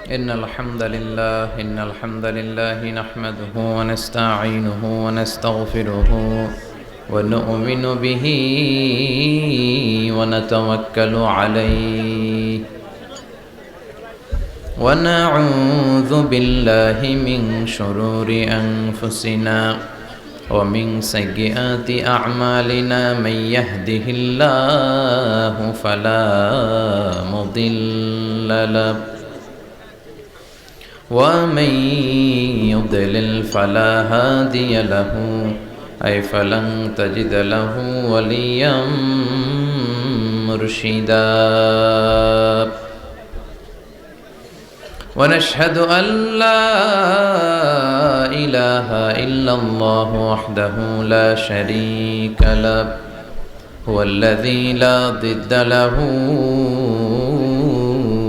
إن الحمد لله نحمده ونستعينه ونستغفره ونؤمن به ونتوكل عليه ونعوذ بالله من شرور أنفسنا ومن سيئات أعمالنا من يهده الله فلا مضل له ومن يضلل فلا هادي له أي فلن تجد له وليا مرشدا ونشهد أن لا إله إلا الله وحده لا شريك له هو الذي لا ضد له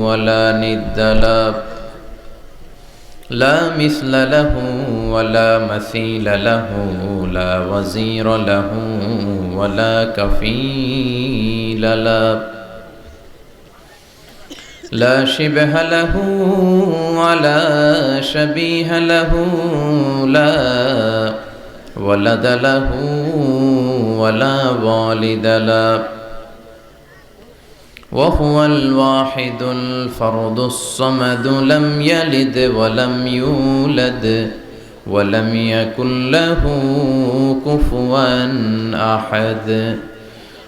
ولا ند له لا مثل له ولا مثيل له لا وزير له ولا كفيل له لا شبه له ولا شبيه له لا ولد له ولا والد له وهو الواحد الفرد الصمد لم يلد ولم يولد ولم يكن له كفوا أحد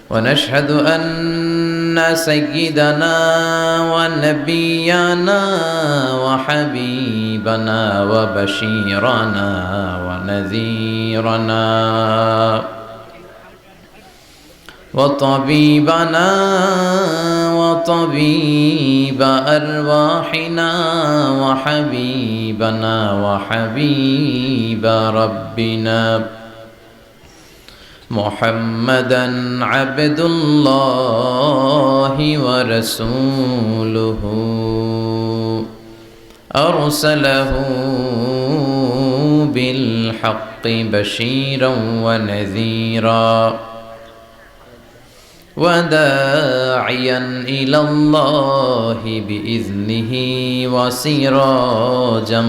ونشهد أن سيدنا ونبينا وحبيبنا وبشيرنا ونذيرنا وطبيبنا وطبيب أرواحنا وحبيبنا وحبيب ربنا محمدا عبد الله ورسوله أرسله بالحق بشيرا ونذيرا وداعيا إلى الله بإذنه وسراجا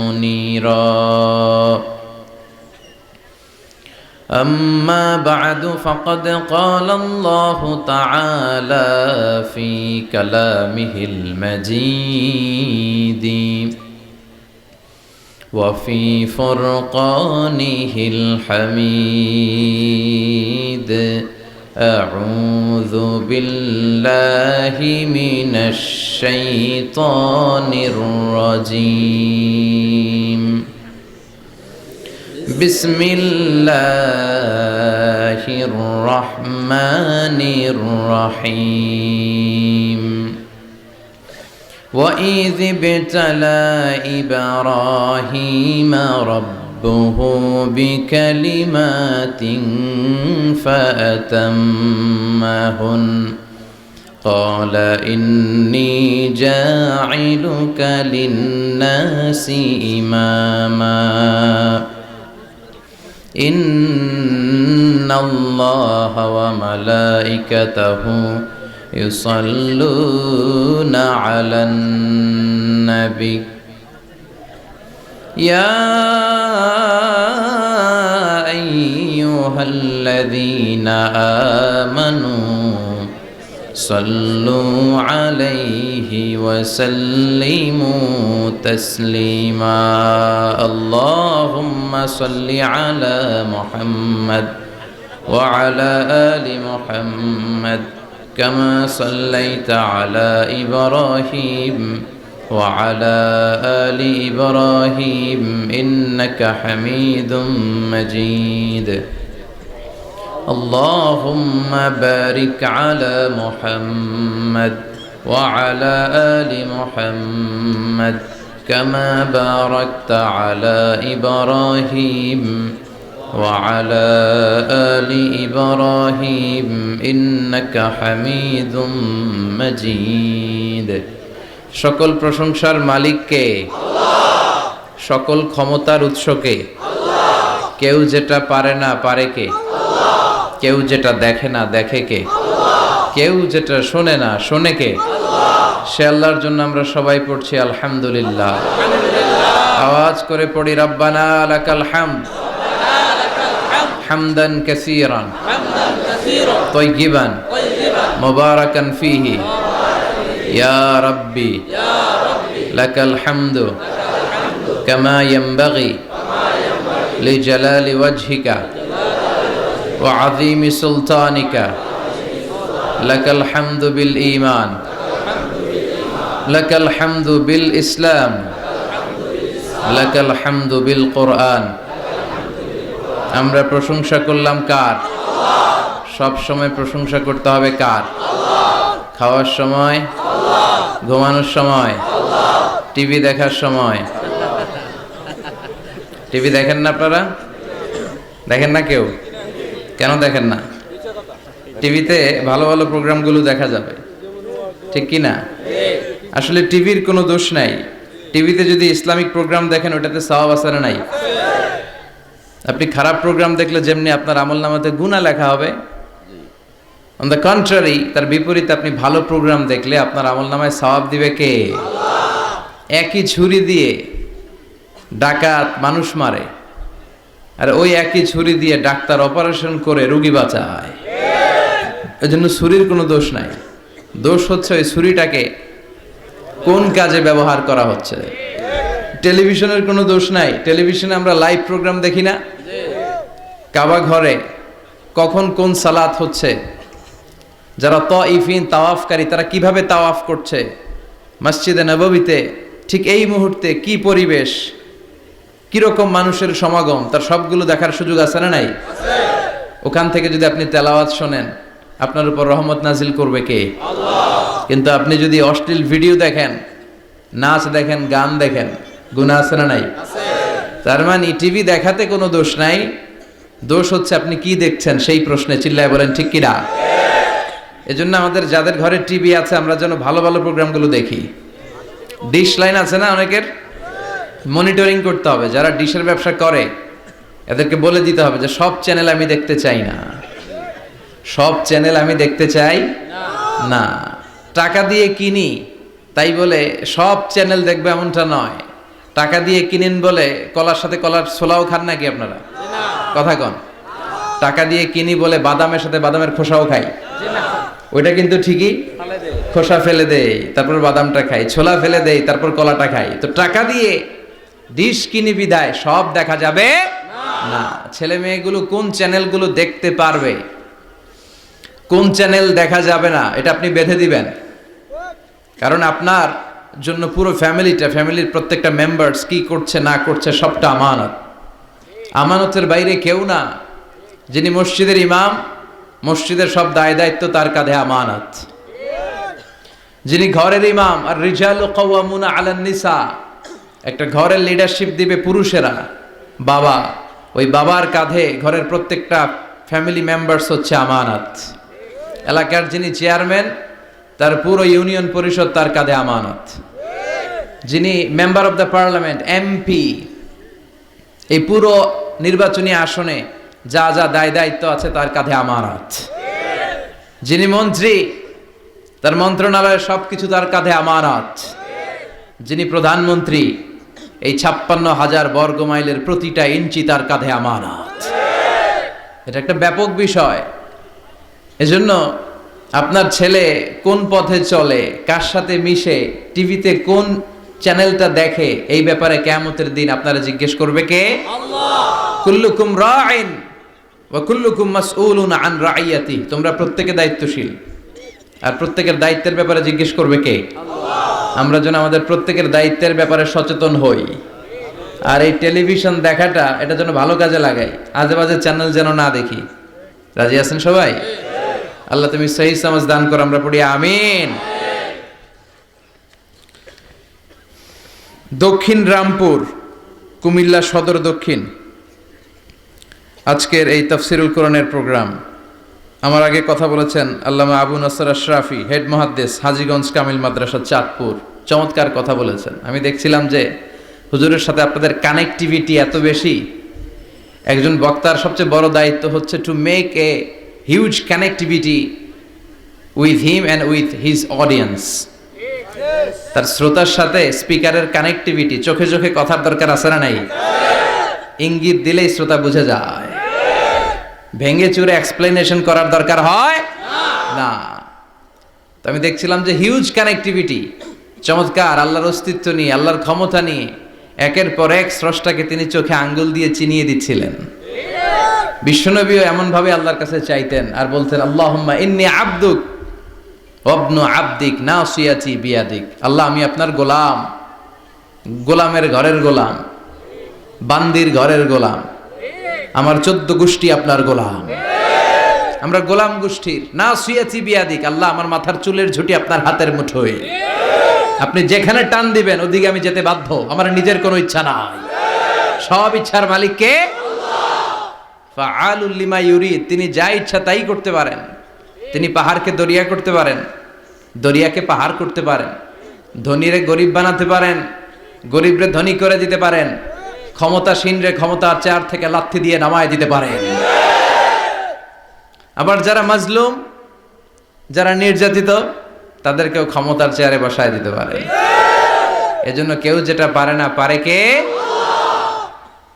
منيرا أما بعد فقد قال الله تعالى في كلامه المجيد وفي فرقانه الحميد أعوذ بالله من الشيطان الرجيم بسم الله الرحمن الرحيم وإذ ابتلى إبراهيم ربه بكلمات فأتمهن قال إني جاعلك للناس إماما إن الله وملائكته يصلون على النبي يا أيها الذين آمنوا صلوا عليه وسلموا تسليما اللهم صل على محمد وعلى آل محمد كما صليت على إبراهيم وعلى آل إبراهيم إنك حميد مجيد اللهم بارك على محمد وعلى آل محمد كما باركت على إبراهيم وعلى آل إبراهيم إنك حميد مجيد সকল প্রশংসার মালিক কে? আল্লাহ। সকল ক্ষমতার উৎস কে? আল্লাহ। কেউ যেটা পারে না পারে কে? আল্লাহ। কেউ যেটা দেখে না দেখে কে? আল্লাহ। কেউ যেটা শোনে না শোনে কে? আল্লাহ। সে আল্লাহর জন্য আমরা সবাই পড়ছি আলহামদুলিল্লাহ। আওয়াজ করে পড়ি রব্বানা লাকাল হামদ হামদান কাসীরান তাইয়িবান মুবারাকান ফীহি ইয়া রাব্বি লাকাল হামদু কামা ইয়ানবাগি লিজালালি ওয়াজহিকা ওয়া আযীমি সুলতানিকা লাকাল হামদু বিল ঈমান লাকাল হামদু বিল ইসলাম লাকাল হামদু বিল কোরআন। আমরা প্রশংসা করলাম কার? সব সময় প্রশংসা করতে হবে কার? খাওয়ার সময়, ঘুমানোর সময়, টিভি দেখার সময়। টিভি দেখেন না আপনারা? দেখেন না কেউ? কেন দেখেন না? টিভিতে ভালো ভালো প্রোগ্রামগুলো দেখা যাবে, ঠিক কি না? আসলে টিভির কোনো দোষ নাই। টিভিতে যদি ইসলামিক প্রোগ্রাম দেখেন ওটাতে সওয়াব আছে না নাই? আপনি খারাপ প্রোগ্রাম দেখলে যেমনি আপনার আমলনামাতে গুনাহ লেখা হবে, অন দ্য কন্ট্রারি তার বিপরীতে আপনি ভালো প্রোগ্রাম দেখলে আপনার আমলনামায় সওয়াব দিবে কে? একই ছুরি দিয়ে ডাকাত মানুষ মারে, আর ওই একই ছুরি দিয়ে ডাক্তার অপারেশন করে রোগী বাঁচায়। এজন্য ছুরির কোনো দোষ নাই, দোষ হচ্ছে ওই ছুরিটাকে কোন কাজে ব্যবহার করা হচ্ছে। টেলিভিশনের কোনো দোষ নাই, টেলিভিশনে আমরা লাইভ প্রোগ্রাম দেখি না? কাবা ঘরে কখন কোন সালাত হচ্ছে, যারা তাইফিন তাওয়াফকারী তারা কিভাবে তাওয়াফ করছে, মসজিদে নববীতে ঠিক এই মুহূর্তে কি পরিবেশ, কিরকম মানুষের সমাগম, তার সবগুলো দেখার সুযোগ আছে না নাই? ওখান থেকে যদি আপনি তেলাওয়াত শোনেন আপনার উপর রহমত নাজিল করবে কে? কিন্তু আপনি যদি অশ্লীল ভিডিও দেখেন, নাচ দেখেন, গান দেখেন, গুনাহ আছে না নাই? তার মানে টিভি দেখাতে কোনো দোষ নাই, দোষ হচ্ছে আপনি কি দেখছেন সেই প্রশ্নে। চিল্লায় বলেন ঠিক কি না? এজন্য আমাদের যাদের ঘরে টিভি আছে আমরা যেন ভালো ভালো প্রোগ্রামগুলো দেখি। ডিশ লাইন আছে না অনেকের, মনিটরিং করতে হবে। যারা ডিশের ব্যবসা করে এদেরকে বলে দিতে হবে যে সব চ্যানেল আমি দেখতে চাই না, সব চ্যানেল আমি দেখতে চাই না। টাকা দিয়ে কিনি তাই বলে সব চ্যানেল দেখবে এমনটা নয়। টাকা দিয়ে কিনেন বলে কলার সাথে কলার ছোলাও খান নাকি আপনারা? কথা কন। টাকা দিয়ে কিনি বলে বাদামের সাথে বাদামের খোসাও খাই, ওইটা কিন্তু ঠিকই খোসা ফেলে দেই তারপর বাদামটা খাই, ছোলা ফেলে দেই তারপর কলাটা খাই। তো টাকা দিয়ে ডিশ কিনি বিদায় সব দেখা যাবে না। ছেলে মেয়েগুলো কোন চ্যানেলগুলো দেখতে পারবে, কোন চ্যানেল দেখা যাবে না, এটা আপনি বেঁধে দিবেন। কারণ আপনার জন্য পুরো ফ্যামিলির প্রত্যেকটা মেম্বার্স কি করছে না করছে সবটা আমানত। আমানতের বাইরে কেউ না। যিনি মসজিদের ইমাম, মসজিদের সব দায় দায়িত্ব তার কাঁধে আমানত। যিনি ঘরের ইমাম, আর রিজালু কাওয়ামুনা আলান নিসা, একটা ঘরের লিডারশিপ দিবে পুরুষেরা, বাবা, ওই বাবার কাঁধে ঘরের প্রত্যেকটা ফ্যামিলি মেম্বার্স হচ্ছে আমানত। এলাকার যিনি চেয়ারম্যান তার পুরো ইউনিয়ন পরিষদ তার কাঁধে আমানত। যিনি member of the parliament, MP, এই পুরো নির্বাচনী আসনে যা যা দায় দায়িত্ব আছে তার কাঁধে আমানত। যিনি মন্ত্রী তার মন্ত্রণালয়ের সবকিছু তার কাঁধে আমানত। যিনি প্রধানমন্ত্রী এই 56,000 বর্গ মাইলের প্রতিটা ইঞ্চি তার কাঁধে আমানত। এটা একটা ব্যাপক বিষয়। এজন্য আপনার ছেলে কোন পথে চলে, কার সাথে মিশে, টিভিতে কোন চ্যানেলটা দেখে, এই ব্যাপারে কিয়ামতের দিন আপনারা জিজ্ঞেস করবে কে? আল্লাহ। কুল্লুকুম রাইন ওয়া কুল্লুকুম মাসউলুন আন রাইয়াতি। তোমরা প্রত্যেকে দায়িত্বশীল, আর প্রত্যেকের দায়িত্বের ব্যাপারে জিজ্ঞেস করবে কে? আল্লাহ। আমরা যেন আমাদের প্রত্যেকের দায়িত্বের ব্যাপারে সচেতন হই। আর এই টেলিভিশন দেখাটা এটা যেন ভালো কাজে লাগাই, আজে বাজে চ্যানেল যেন না দেখি। রাজি আছেন সবাই? আল্লাহ তুমি সহি সমাজ দান করো, আমরা পড়ি আমিন। দক্ষিণ রামপুর, কুমিল্লা সদর দক্ষিণ, আজকের এই তাফসিরুল কোরআনের প্রোগ্রাম। আমার আগে কথা বলেছেন আল্লামা আবু নাসর আশরাফি, হেড মুহাদ্দিস, হাজীগঞ্জ কামিল মাদ্রাসা, চাঁদপুর। চমৎকার কথা বলেছেন। আমি দেখছিলাম যে হুজুরের সাথে আপনাদের কানেক্টিভিটি এত বেশি। একজন বক্তার সবচেয়ে বড় দায়িত্ব হচ্ছে to make a huge connectivity with him and with his audience. তার শ্রোতার সাথে স্পিকারের কানেক্টিভিটি, চোখে চোখে কথার দরকার আছে না নাই? ইঙ্গিত দিলেই শ্রোতা বুঝে যায়। ভেঙে চুরে এক্সপ্লেনেশন করার দরকার হয় না। তো আমি দেখছিলাম যে হিউজ কানেক্টিভিটি, চমৎকার আল্লাহর অস্তিত্ব নিয়ে, আল্লাহর ক্ষমতা নিয়ে একের পর এক স্রষ্টাকে তিনি চোখে আঙ্গুল দিয়ে চিনিয়ে দিচ্ছিলেন। বিশ্বনবীও এমন ভাবে আল্লাহর কাছে চাইতেন আর বলতেন, আল্লাহুম্মা ইন্নী আবদুক ওয়াবনু আবদিক নাসিয়াতি বিয়াদিক। আল্লাহ, আমি আপনার গোলাম, গোলামের ঘরের গোলাম, বান্দির ঘরের গোলাম, আমার 14 গোষ্ঠী আপনার গোলাম, আমরা গোলাম গোষ্ঠীর। নাসিয়াতি বিয়াদিক, আল্লাহ আমার মাথার চুলের ঝুঁটি আপনার হাতের মুঠোয়, আপনি যেখানে টান দিবেন ওদিকে আমি যেতে বাধ্য, আমার নিজের কোনো ইচ্ছা নাই, সব ইচ্ছার মালিক কে? ফাআলুল লিমা ইউরিদ, তিনি যা ইচ্ছা তাই করতে পারেন। তিনি পাহাড়কে দরিয়া করতে পারেন, দরিয়াকে পাহাড় করতে পারেন, ধনীরে গরিব বানাতে পারেন, গরিবরে ধনী করে দিতে পারেন, ক্ষমতাসীনরে ক্ষমতার চেয়ার থেকে লাথি দিয়ে নামায় দিতে পারেন। আবার যারা মাজলুম, যারা নির্যাতিত, তাদেরকেও ক্ষমতার চেয়ারে বসায় দিতে পারেন। এজন্য কেউ যেটা পারে না, পারে কে?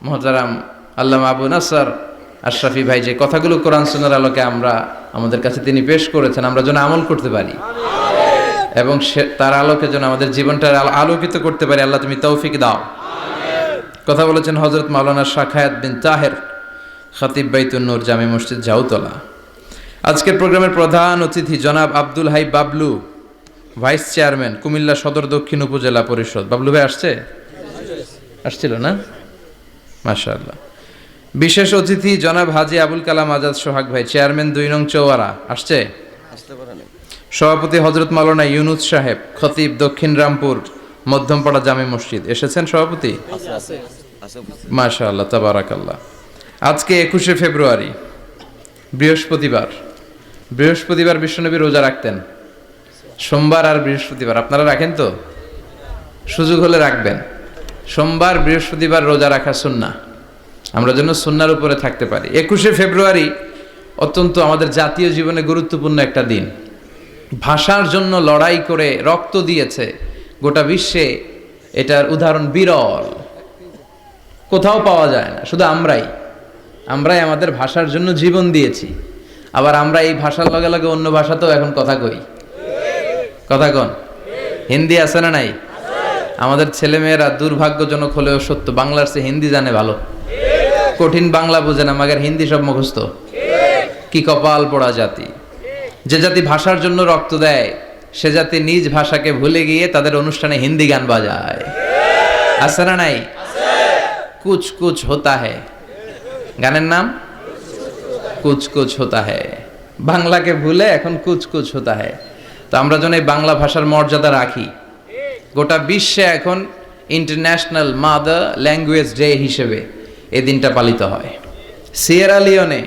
মুহতারাম আল্লামা আবু নাসর আশরাফি ভাই যে কথাগুলো কোরআন সুন্নাহর আলোকে আমাদের কাছে তিনি পেশ করেছেন, আমরা যেন আমল করতে পারি এবং তার আলোকে যেন আমাদের জীবনটা আলোকিত করতে পারি। আল্লাহ তুমি তৌফিক দাও। কথা বলেছেন হযরত মাওলানা শাখায়াত বিন তাহের, খতিব বাইতুন নূর, জামে মসজিদ, জাউতলা। আজকের প্রোগ্রামের প্রধান অতিথি জনাব আব্দুল হাই বাবলু, ভাইস চেয়ারম্যান, কুমিল্লা সদর দক্ষিণ উপজেলা পরিষদ। বাবলু ভাই আসছিল না? মাশাআল্লাহ। বিশেষ অতিথি জনাব হাজী আবুল কালাম আজাদ সোহাগ ভাই, চেয়ারম্যান 2 নং চৌয়ারা, আসছে? সভাপতি হযরত মাওলানা ইউনুস সাহেব, খতিব দক্ষিণ রামপুর মধ্যমপাড়া জামে মসজিদ, এসেছেন সভাপতি? মাশাআল্লাহ, তাবারাকাল্লাহ। আজকে 21শে ফেব্রুয়ারি, বৃহস্পতিবার বিশ্বনবী রোজা রাখতেন, সোমবার আর বৃহস্পতিবার। আপনারা রাখেন তো? সুযোগ হলে রাখবেন। সোমবার বৃহস্পতিবার রোজা রাখা সুন্নাহ, আমরা যেন সুন্নাহর উপরে থাকতে পারি। 21শে ফেব্রুয়ারি অত্যন্ত আমাদের জাতীয় জীবনে গুরুত্বপূর্ণ একটা দিন। ভাষার জন্য লড়াই করে রক্ত দিয়েছে গোটা বিশ্বে, এটার উদাহরণ বিরল, কোথাও পাওয়া যায় না। শুধু আমরাই আমাদের ভাষার জন্য জীবন দিয়েছি। আবার আমরা এই ভাষার লগে লগে অন্য ভাষাতেও এখন কথা কই। কথা কন, হিন্দি আছে না নাই? আমাদের ছেলেমেয়েরা দুর্ভাগ্যজনক হলেও সত্য, বাংলার চেয়ে হিন্দি জানে ভালো। কঠিন বাংলা বোঝে না, মাগার হিন্দি সব মুখস্থ। কি কপাল পোড়া জাতি! যে জাতি ভাষার জন্য রক্ত দেয়, সে জাতি নিজ ভাষাকে ভুলে গিয়ে তাদের অনুষ্ঠানে হিন্দি গান বাজায়। আছে না নাই? কুছ কুছ হোতা হ্যায়, গানের নাম কুছ কুছ হোতা হ্যায়। বাংলাকে ভুলে এখন কুছ কুছ হোতা হ্যায়। তো আমরা যেন এই বাংলা ভাষার মর্যাদা রাখি। গোটা বিশ্বে এখন ইন্টারন্যাশনাল মাদার ল্যাঙ্গুয়েজ ডে হিসেবে এই দিনটা পালিত হয়। সিয়েরা লিওনে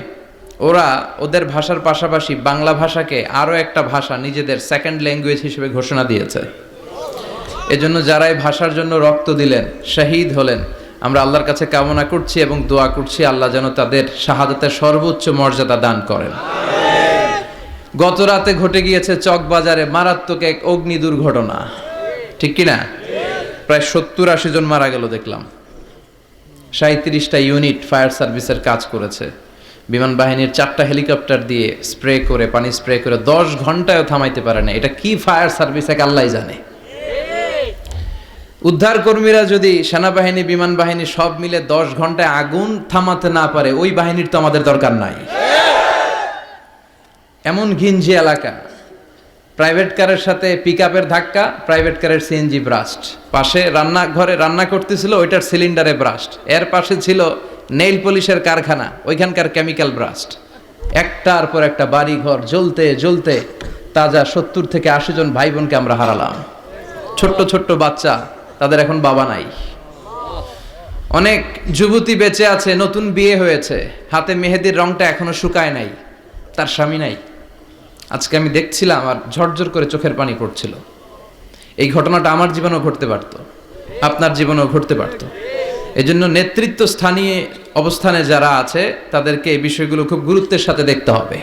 ওরা ওদের ভাষার পাশাপাশি বাংলা ভাষাকে আরও একটা ভাষা নিজেদের সেকেন্ড ল্যাঙ্গুয়েজ হিসেবে ঘোষণা দিয়েছে। এজন্য যারা এই ভাষার জন্য রক্ত দিলেন, শহীদ হলেন, আমরা আল্লাহর কাছে কামনা করছি এবং দোয়া করছি আল্লাহ যেন তাদের শাহাদাতের সর্বোচ্চ মর্যাদা দান করেন। গত রাতে ঘটে গিয়েছে চকবাজারে মারাত্মক এক অগ্নি দুর্ঘটনা, ঠিক কিনা? প্রায় 70-80 জন মারা গেল দেখলাম। 37টা ইউনিট ফায়ার সার্ভিসের কাজ করেছে। বিমান বাহিনীর 4টা হেলিকপ্টার দিয়ে পানি স্প্রে করে 10 ঘন্টায়ও থামাইতে পারে না। এটা কি ফায়ার সার্ভিস এক আল্লাহই জানে। উদ্ধার কর্মীরা যদি সেনাবাহিনী, বিমান বাহিনী সব মিলে 10 ঘন্টায় আগুন থামাতে না পারে, ওই বাহিনীর তো আমাদের দরকার নাই। এমন ঘিঞ্জি এলাকা, প্রাইভেট কারের সাথে পিকআপের ধাক্কা, প্রাইভেট কারের সিএনজি ব্রাস্ট, পাশে রান্নাঘরে রান্না করতেছিল, ওইটার সিলিন্ডারে ব্রাস্ট, এর পাশে ছিল নেইল পলিশের কারখানা, ওইখানকার কেমিক্যাল ব্রাস্ট। একটার পর একটা বাড়ি ঘর জ্বলতে জ্বলতে তাজা 70 থেকে 80 জন ভাই বোনকে আমরা হারালাম। ছোট্ট ছোট্ট বাচ্চা, তাদের এখন বাবা নাই। অনেক যুবতী বেঁচে আছে, নতুন বিয়ে হয়েছে, হাতে মেহেদির রংটা এখনো শুকায় নাই, তার স্বামী নাই। আজকে আমি দেখছিলাম আর ঝরঝর করে চোখের পানি পড়ছিল। এই ঘটনাটা আমার জীবনেও ঘটতে পারত, আপনার জীবনেও ঘটতে পারত। এজন্য নেতৃত্ব স্থানীয় অবস্থানে যারা আছে তাদেরকে এই বিষয়গুলো খুব গুরুত্বের সাথে দেখতে হবে।